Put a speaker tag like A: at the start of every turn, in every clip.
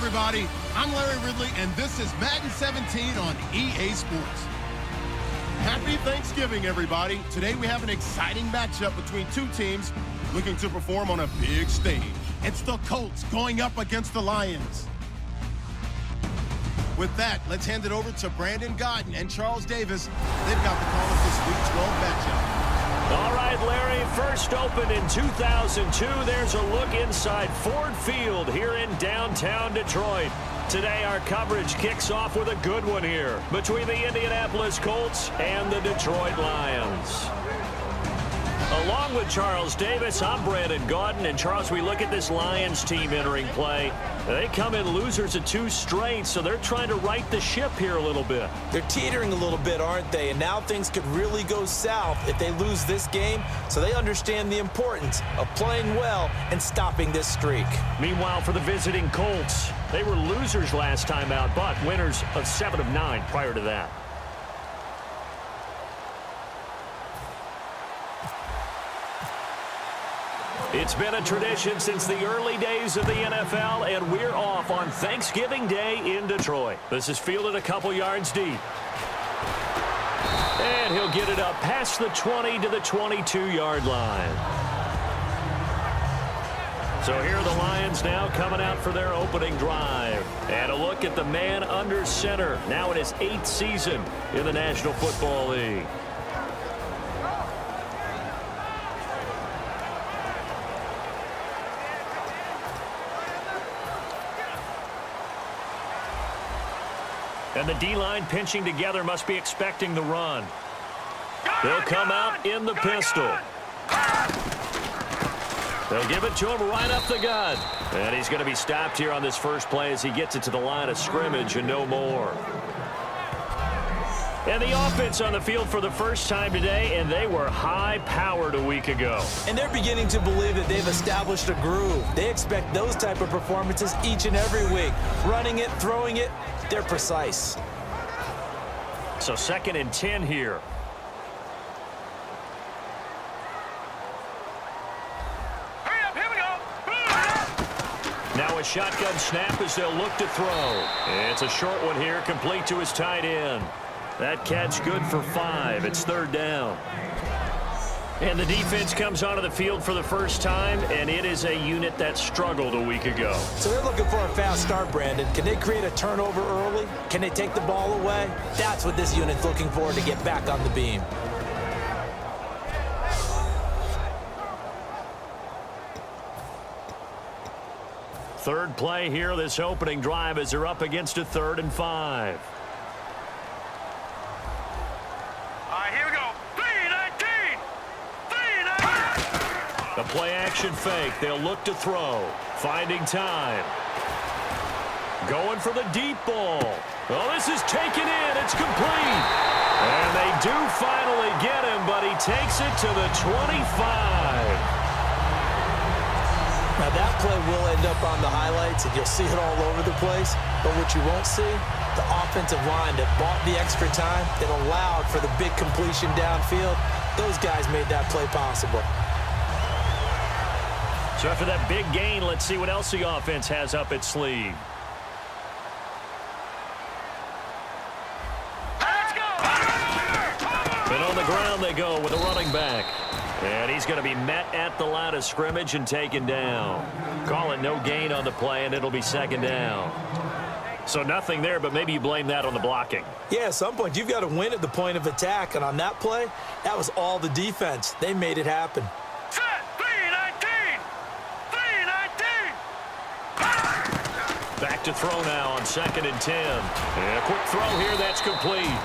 A: everybody. I'm Larry Ridley, and this is Madden 17 on EA Sports. Happy Thanksgiving, everybody. Today we have an exciting matchup between two teams looking to perform on a big stage. It's the Colts going up against the Lions. With that, let's hand it over to Brandon Godden and Charles Davis. They've got the call of this Week 12 matchup.
B: All right, Larry, first opened in 2002. There's a look inside Ford Field here in downtown Detroit. Today, our coverage kicks off with a good one here between the Indianapolis Colts and the Detroit Lions. Along with Charles Davis, I'm Brandon Godden. And, Charles, we look at this Lions team entering play. They come in losers of 2 straight, so they're trying to right the ship here a little bit.
C: They're teetering a little bit, aren't they? And now things could really go south if they lose this game, so they understand the importance of playing well and stopping this streak.
B: Meanwhile, for the visiting Colts, they were losers last time out, but winners of 7 of 9 prior to that. It's been a tradition since the early days of the NFL, and we're off on Thanksgiving Day in Detroit. This is fielded a couple yards deep. And he'll get it up past the 20 to the 22-yard line. So here are the Lions now coming out for their opening drive. And a look at the man under center, now in his 8th season in the National Football League. And the D-line pinching together must be expecting the run. They'll come out in the pistol. They'll give it to him right up the gut. And he's going to be stopped here on this first play as he gets it to the line of scrimmage and no more. And the offense on the field for the first time today, and they were high-powered a week ago.
C: And they're beginning to believe that they've established a groove. They expect those type of performances each and every week. Running it, throwing it, they're precise.
B: So 2nd and 10 here.
D: Hurry up, here we go.
B: Now a shotgun snap as they'll look to throw. It's a short one here, complete to his tight end. That catch good for 5. It's 3rd down. And the defense comes onto the field for the first time, and it is a unit that struggled a week ago.
C: So they're looking for a fast start, Brandon. Can they create a turnover early? Can they take the ball away? That's what this unit's looking for to get back on the beam.
B: Third play here, this opening drive, as they're up against a 3rd and 5. A play-action fake. They'll look to throw. Finding time. Going for the deep ball. Oh, this is taken in. It's complete. And they do finally get him, but he takes it to the 25.
C: Now, that play will end up on the highlights, and you'll see it all over the place. But what you won't see, the offensive line that bought the extra time, that allowed for the big completion downfield, those guys made that play possible.
B: So after that big gain, let's see what else the offense has up its sleeve.
D: Let's go.
B: And on the ground they go with a running back. And he's going to be met at the line of scrimmage and taken down. Call it no gain on the play, and it'll be 2nd down. So nothing there, but maybe you blame that on the blocking.
C: Yeah, at some point, you've got to win at the point of attack. And on that play, that was all the defense. They made it happen.
D: Set. 3-19. 3-19.
B: Back to throw now on 2nd and 10. And a quick throw here, that's complete.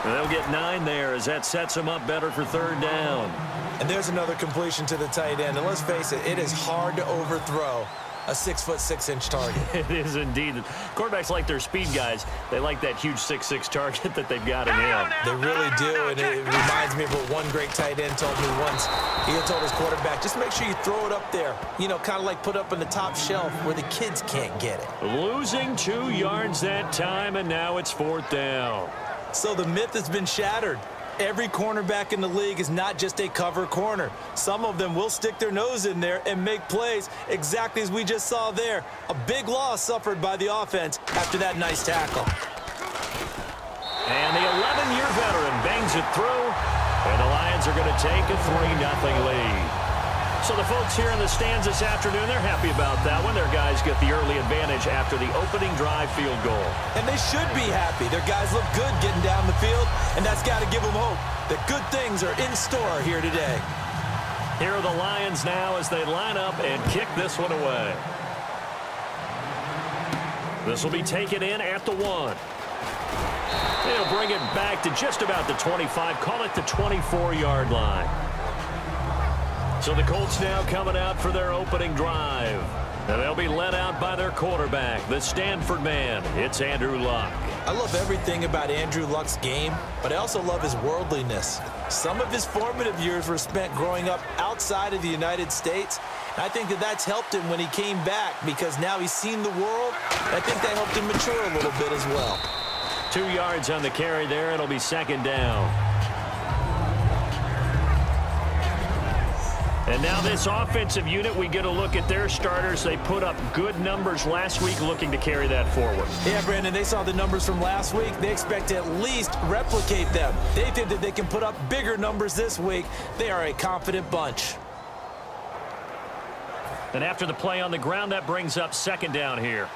B: And they'll get 9 there as that sets them up better for 3rd down.
C: And there's another completion to the tight end. And let's face it, it is hard to overthrow a 6'6" target.
B: It is indeed. Quarterbacks like their speed guys. They like that huge 6'6" target that they've got in him.
C: They really do, and it reminds me of what one great tight end told me once. He had told his quarterback, just make sure you throw it up there. You know, kind of like put up on the top shelf where the kids can't get it.
B: Losing 2 yards that time, and now it's 4th down.
C: So the myth has been shattered. Every cornerback in the league is not just a cover corner. Some of them will stick their nose in there and make plays exactly as we just saw there. A big loss suffered by the offense after that nice tackle.
B: And the 11-year veteran bangs it through, and the Lions are going to take a 3-0 lead. So the folks here in the stands this afternoon, they're happy about that one. Their guys get the early advantage after the opening drive field goal.
C: And they should be happy. Their guys look good getting down the field, and that's got to give them hope that good things are in store here today.
B: Here are the Lions now as they line up and kick this one away. This will be taken in at the 1. They'll bring it back to just about the 25, call it the 24-yard line. So the Colts now coming out for their opening drive. And they'll be led out by their quarterback, the Stanford man. It's Andrew Luck.
C: I love everything about Andrew Luck's game, but I also love his worldliness. Some of his formative years were spent growing up outside of the United States. And I think that that's helped him when he came back because now he's seen the world. I think that helped him mature a little bit as well.
B: 2 yards on the carry there. It'll be second down. And now this offensive unit, we get a look at their starters. They put up good numbers last week, looking to carry that forward.
C: Yeah, Brandon, they saw the numbers from last week. They expect to at least replicate them. They think that they can put up bigger numbers this week. They are a confident bunch.
B: And after the play on the ground, that brings up second down here.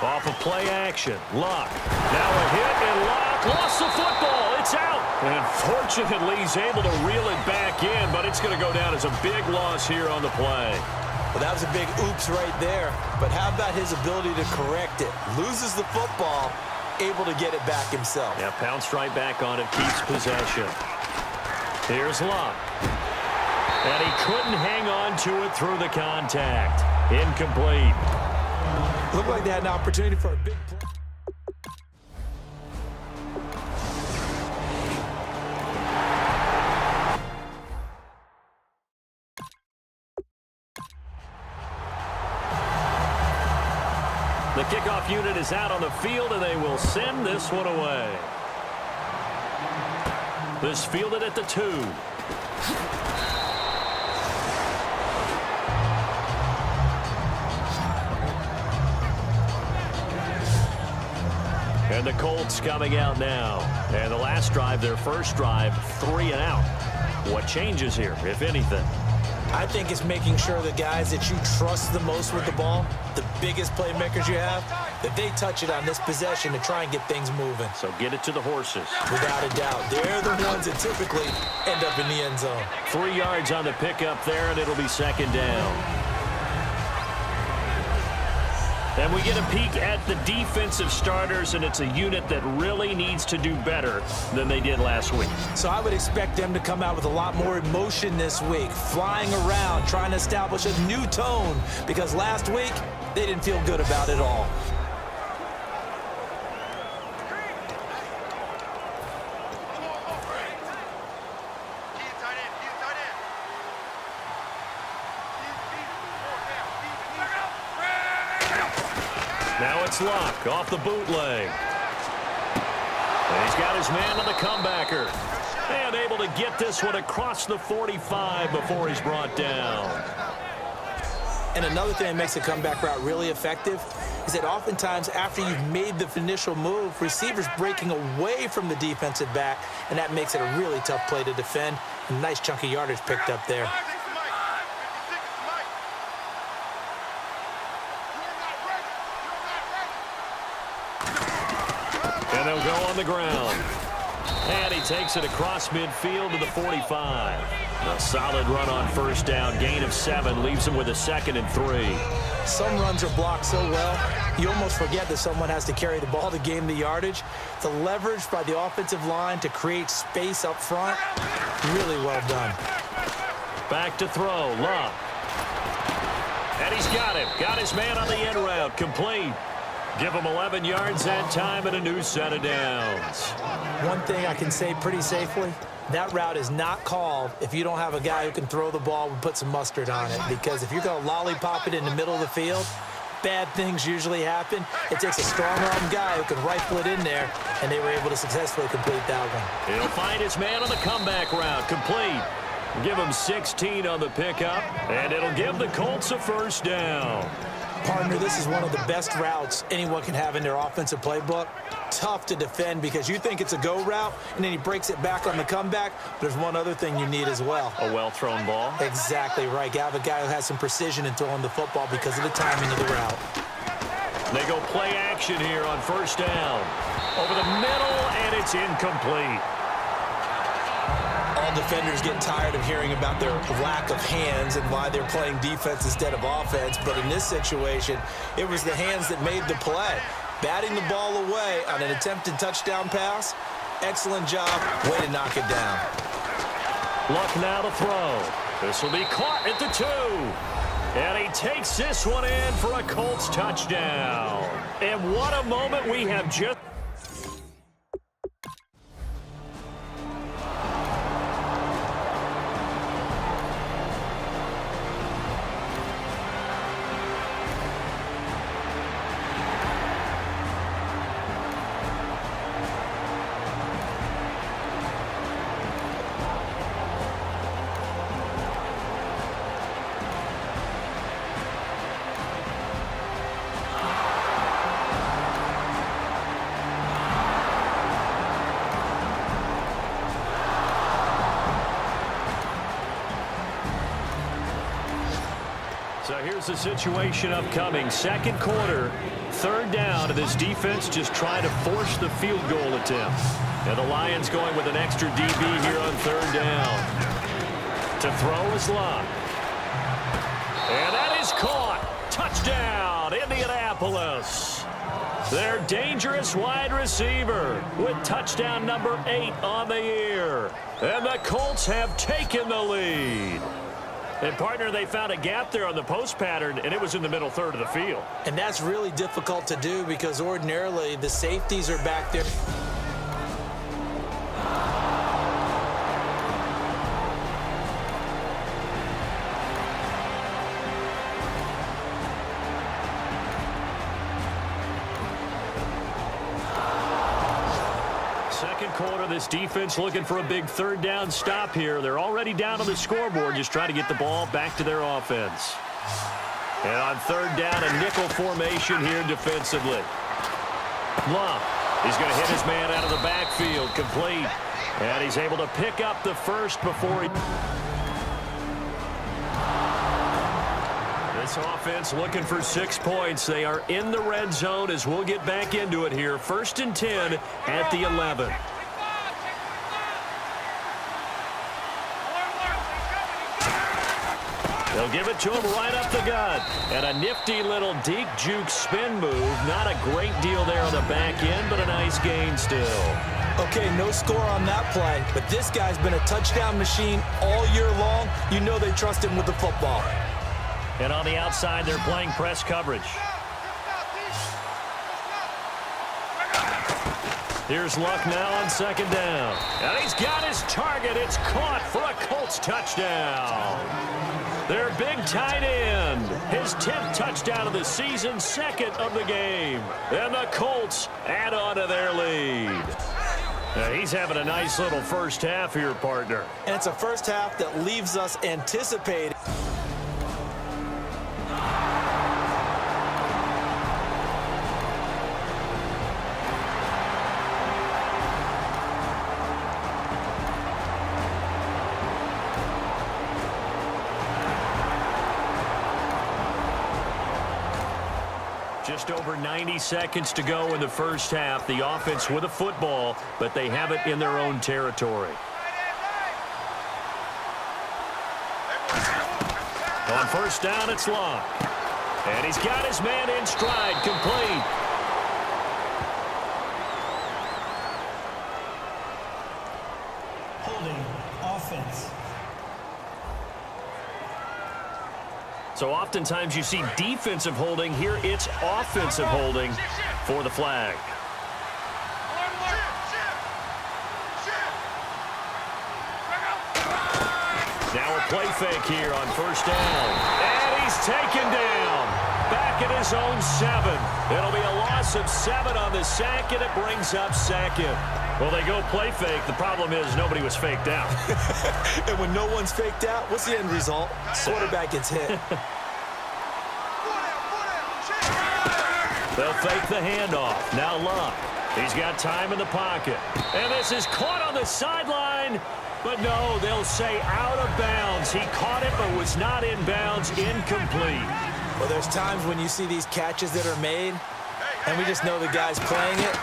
B: Off of play action, Luck. Now a hit, and Luck lost the football. It's out. And fortunately, he's able to reel it back in, but it's going to go down as a big loss here on the play.
C: Well, that was a big oops right there. But how about his ability to correct it? Loses the football, able to get it back himself.
B: Yeah, pounced right back on it, keeps possession. Here's Luck. And he couldn't hang on to it through the contact. Incomplete.
C: Looked like they had an opportunity for a big play.
B: The kickoff unit is out on the field, and they will send this one away. This fielded at the 2. And the Colts coming out now. And the last drive, their first drive, 3 and out. What changes here, if anything?
C: I think it's making sure the guys that you trust the most with the ball, the biggest playmakers you have, that they touch it on this possession to try and get things moving.
B: So get it to the horses.
C: Without a doubt. They're the ones that typically end up in the end zone.
B: 3 yards on the pickup there, and it'll be second down. And we get a peek at the defensive starters, and it's a unit that really needs to do better than they did last week.
C: So I would expect them to come out with a lot more emotion this week, flying around, trying to establish a new tone, because last week they didn't feel good about it all.
B: Now it's Luck off the bootleg. And he's got his man on the comebacker. And able to get this one across the 45 before he's brought down.
C: And another thing that makes the comeback route really effective is that oftentimes after you've made the initial move, receivers breaking away from the defensive back, and that makes it a really tough play to defend. A nice chunk of yardage picked up there.
B: And they'll go on the ground. And he takes it across midfield to the 45. A solid run on first down. Gain of 7 leaves him with a 2nd and 3.
C: Some runs are blocked so well, you almost forget that someone has to carry the ball to gain the yardage. The leverage by the offensive line to create space up front, really well done.
B: Back to throw, Luck. And he's got him. Got his man on the end route. Complete. Give him 11 yards that time and a new set of downs.
C: One thing I can say pretty safely, that route is not called if you don't have a guy who can throw the ball and put some mustard on it. Because if you're going to lollipop it in the middle of the field, bad things usually happen. It takes a strong-arm guy who can rifle it in there, and they were able to successfully complete that one.
B: He'll find his man on the comeback route. Complete. Give him 16 on the pickup, and it'll give the Colts a first down.
C: Partner, this is one of the best routes anyone can have in their offensive playbook. Tough to defend because you think it's a go route, and then he breaks it back on the comeback. There's one other thing you need as well.
B: A well-thrown ball.
C: Exactly right. You have a guy who has some precision in throwing the football because of the timing of the route.
B: They go play action here on first down. Over the middle, and it's incomplete.
C: All defenders get tired of hearing about their lack of hands and why they're playing defense instead of offense. But in this situation, it was the hands that made the play. Batting the ball away on an attempted touchdown pass. Excellent job. Way to knock it down.
B: Luck now to throw. This will be caught at the 2. And he takes this one in for a Colts touchdown. And what a moment we have just... So here's the situation upcoming. Second quarter, third down, and this defense just trying to force the field goal attempt. And the Lions going with an extra DB here on third down. To throw is Luck. And that is caught. Touchdown, Indianapolis. Their dangerous wide receiver with touchdown number 8 on the year. And the Colts have taken the lead. And, partner, they found a gap there on the post pattern, and it was in the middle third of the field.
C: And that's really difficult to do because ordinarily the safeties are back there.
B: Second quarter, this defense looking for a big third down stop here. They're already down on the scoreboard, just trying to get the ball back to their offense. And on third down, a nickel formation here defensively. Luck, he's going to hit his man out of the backfield, complete. And he's able to pick up the first before he... This offense looking for 6 points. They are in the red zone as we'll get back into it here. 1st and 10 at the 11. They'll give it to him right up the gut. And a nifty little deep juke spin move. Not a great deal there on the back end, but a nice gain still.
C: Okay, no score on that play, but this guy's been a touchdown machine all year long. You know they trust him with the football.
B: And on the outside, they're playing press coverage. Here's Luck now on second down. And he's got his target. It's caught for a Colts touchdown. Their big tight end. His 10th touchdown of the season, 2nd of the game. And the Colts add on to their lead. Now he's having a nice little first half here, partner.
C: And it's a first half that leaves us anticipating.
B: Just over 90 seconds to go in the first half. The offense with a football, but they have it in their own territory. On first down, it's Luck. And he's got his man in stride, complete.
C: Holding offense.
B: So oftentimes you see defensive holding. Here it's offensive holding for the flag. Now a play fake here on first down. And he's taken down. Back at his own 7. It'll be a loss of 7 on the sack, and it brings up second. Well, they go play fake. The problem is nobody was faked out.
C: And when no one's faked out, what's the end result? Quarterback gets hit.
B: They'll fake the handoff. Now Luck. He's got time in the pocket. And this is caught on the sideline. But no, they'll say out of bounds. He caught it but was not in bounds. Incomplete.
C: Well, there's times when you see these catches that are made, and we just know the guys playing it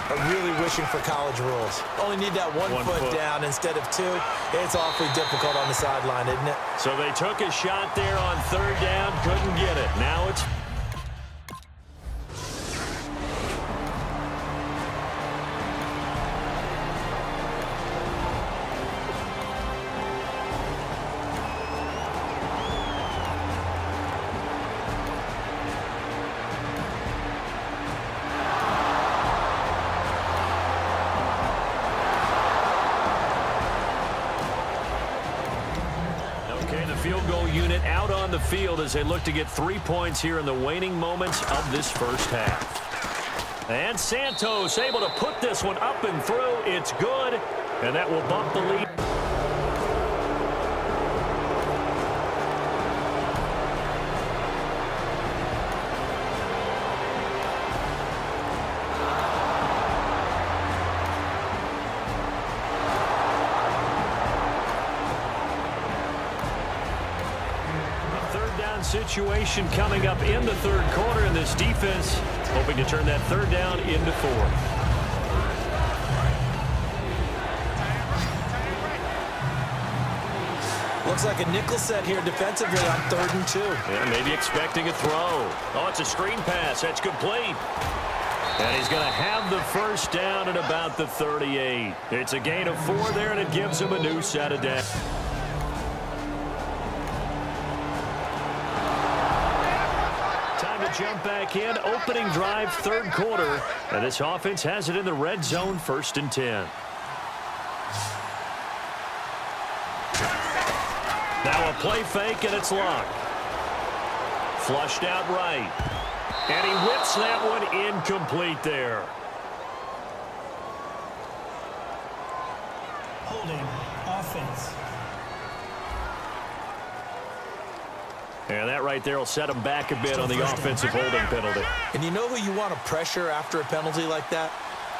C: are really wishing for college rules. Only need that one foot down instead of 2. It's awfully difficult on the sideline, isn't it?
B: So they took a shot there on 3rd down, couldn't get it. Now it's... field goal unit out on the field as they look to get 3 points here in the waning moments of this first half. And Santos able to put this one up and through. It's good, and that will bump the lead. Situation coming up in the 3rd quarter, and this defense hoping to turn that 3rd down into 4th.
C: Looks like a nickel set here defensively on 3rd and 2.
B: Yeah, maybe expecting a throw. Oh, it's a screen pass. That's complete. And he's going to have the first down at about the 38. It's a gain of 4 there, and it gives him a new set of downs. Jump back in, opening drive, 3rd quarter. And this offense has it in the red zone, 1st and 10. Now a play fake, and it's Luck. Flushed out right. And he whips that one incomplete there.
E: Holding offense.
B: And that right there will set him back a bit on the offensive holding penalty.
C: And you know who you want to pressure after a penalty like that?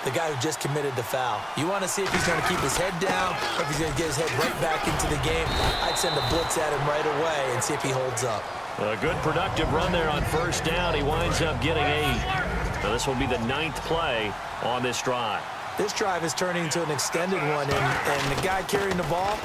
C: The guy who just committed the foul. You want to see if he's going to keep his head down or if he's going to get his head right back into the game. I'd send a blitz at him right away and see if he holds up.
B: A good productive run there on 1st down. He winds up getting 8. So this will be the 9th play on this drive.
C: This drive is turning into an extended one, and the guy carrying the ball,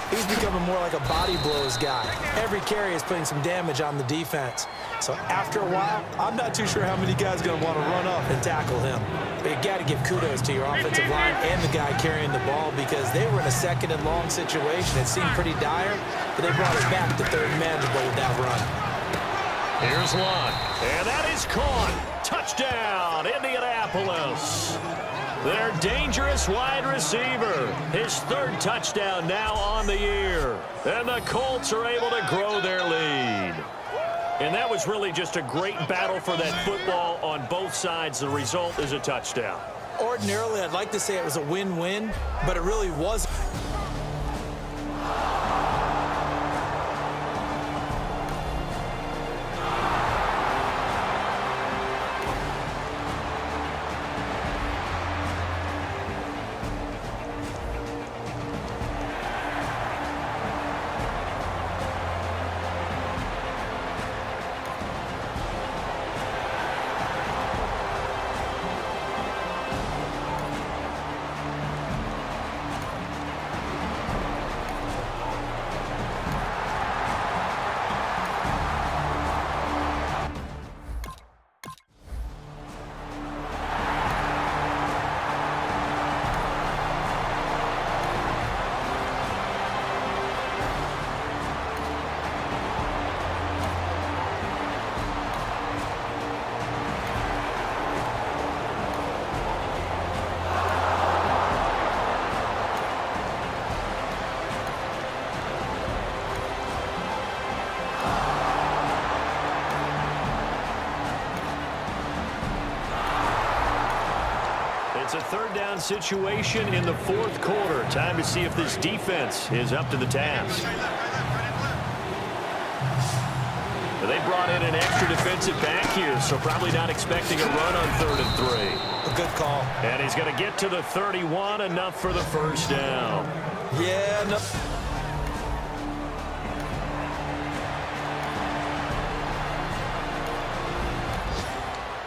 C: he's becoming more like a body blows guy. Every carry is putting some damage on the defense. So after a while, I'm not too sure how many guys are going to want to run up and tackle him. But you got to give kudos to your offensive line and the guy carrying the ball because they were in a 2nd and long situation. It seemed pretty dire, but they brought it back to 3rd manageable with that run.
B: Here's Luck, and that is caught. Touchdown, Indianapolis. Their dangerous wide receiver. His 3rd touchdown now on the year. And the Colts are able to grow their lead. And that was really just a great battle for that football on both sides. The result is a touchdown.
C: Ordinarily, I'd like to say it was a win-win, but it really wasn't.
B: It's a third down situation in the fourth quarter. Time to see if this defense is up to the task. They brought in an extra defensive back here, so probably not expecting a run on 3rd and 3.
C: A good call.
B: And he's going to get to the 31, enough for the first down.
C: Yeah, no.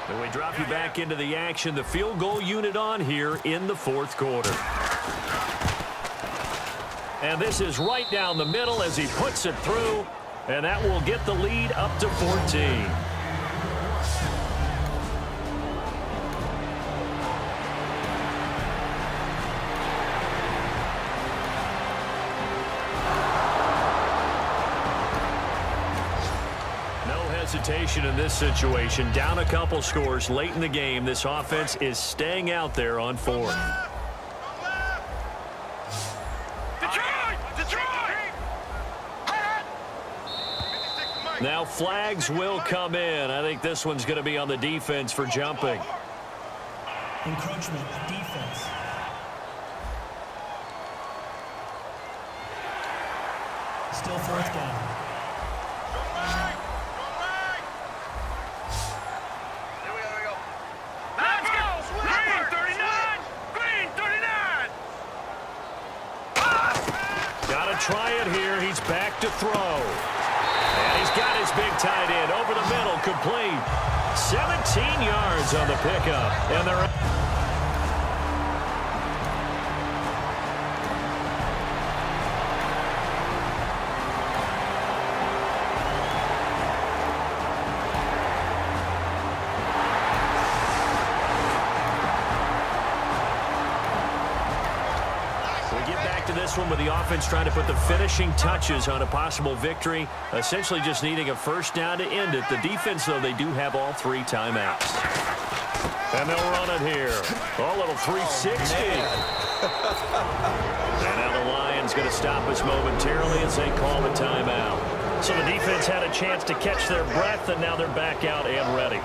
B: And we drop you back into the action. The field goal unit on here in the fourth quarter. And this is right down the middle as he puts it through. And that will get the lead up to 14. Hesitation in this situation. Down a couple scores late in the game. This offense is staying out there on 4th. Now flags will come in. I think this one's going to be on the defense for jumping.
E: Encroachment, defense. Still 4th down.
B: Try it here. He's back to throw. And he's got his big tight end over the middle, complete. 17 yards on the pickup. And they're... one with the offense trying to put the finishing touches on a possible victory, essentially just needing a first down to end it. The defense, though, they do have all 3 timeouts. And they'll run it here. A little 360. And now the Lions going to stop us momentarily as they call the timeout. So the defense had a chance to catch their breath, and now they're back out and ready.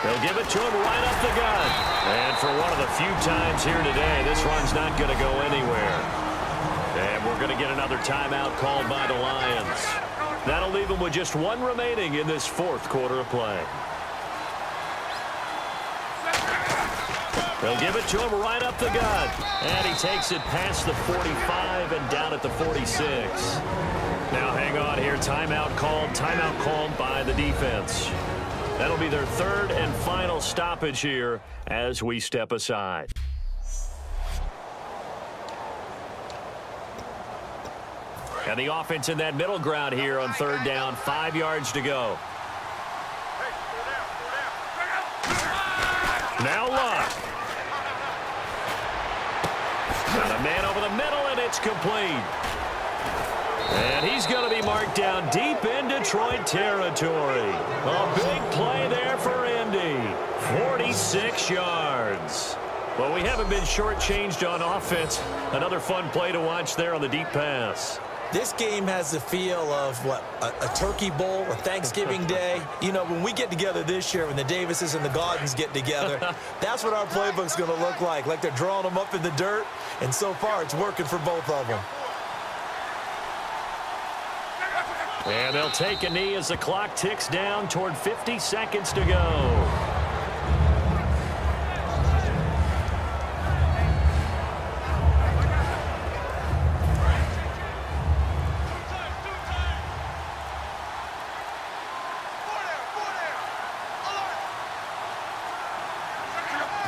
B: They'll give it to him right up the gut. And for one of the few times here today, this run's not going to go anywhere. And we're going to get another timeout called by the Lions. That'll leave them with just 1 remaining in this fourth quarter of play. They'll give it to him right up the gut. And he takes it past the 45 and down at the 46. Now hang on here. Timeout called by the defense. That'll be their 3rd and final stoppage here as we step aside. And the offense in that middle ground here on 3rd down, 5 yards to go. Now Luck. Got a man over the middle, and it's complete. And he's going to be marked down deep in Detroit territory. A big play there for Indy. 46 yards. Well, we haven't been shortchanged on offense. Another fun play to watch there on the deep pass.
C: This game has the feel of, what, a turkey bowl, a Thanksgiving day. You know, when we get together this year, when the Davises and the Gardens get together, that's what our playbook's going to look like they're drawing them up in the dirt. And so far, it's working for both of them.
B: And they'll take a knee as the clock ticks down toward 50 seconds to go.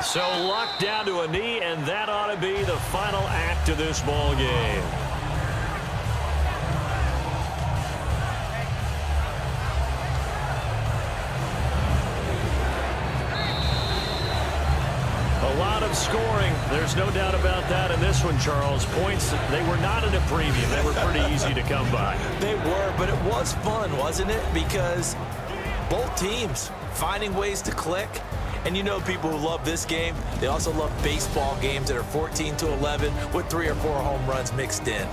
B: So Luck down to a knee, and that ought to be the final act of this ball game. A lot of scoring. There's no doubt about that in this one, Charles. Points, they were not in a premium. They were pretty easy to come by.
C: They were, but it was fun, wasn't it? Because both teams finding ways to click. And you know people who love this game, they also love baseball games that are 14-11 with 3 or 4 home runs mixed in.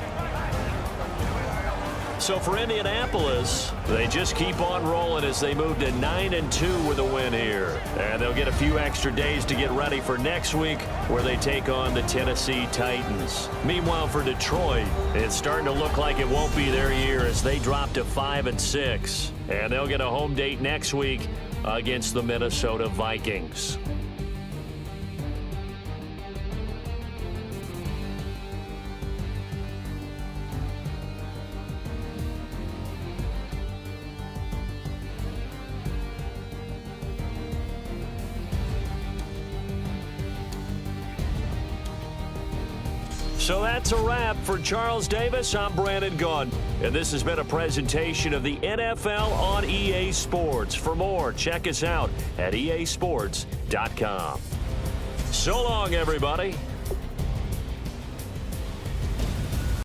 B: So for Indianapolis, they just keep on rolling as they move to 9-2 with a win here. And they'll get a few extra days to get ready for next week where they take on the Tennessee Titans. Meanwhile, for Detroit, it's starting to look like it won't be their year as they drop to 5-6. And they'll get a home date next week against the Minnesota Vikings. So that's a wrap. For Charles Davis, I'm Brandon Gunn. And this has been a presentation of the NFL on EA Sports. For more, check us out at easports.com. So long, everybody.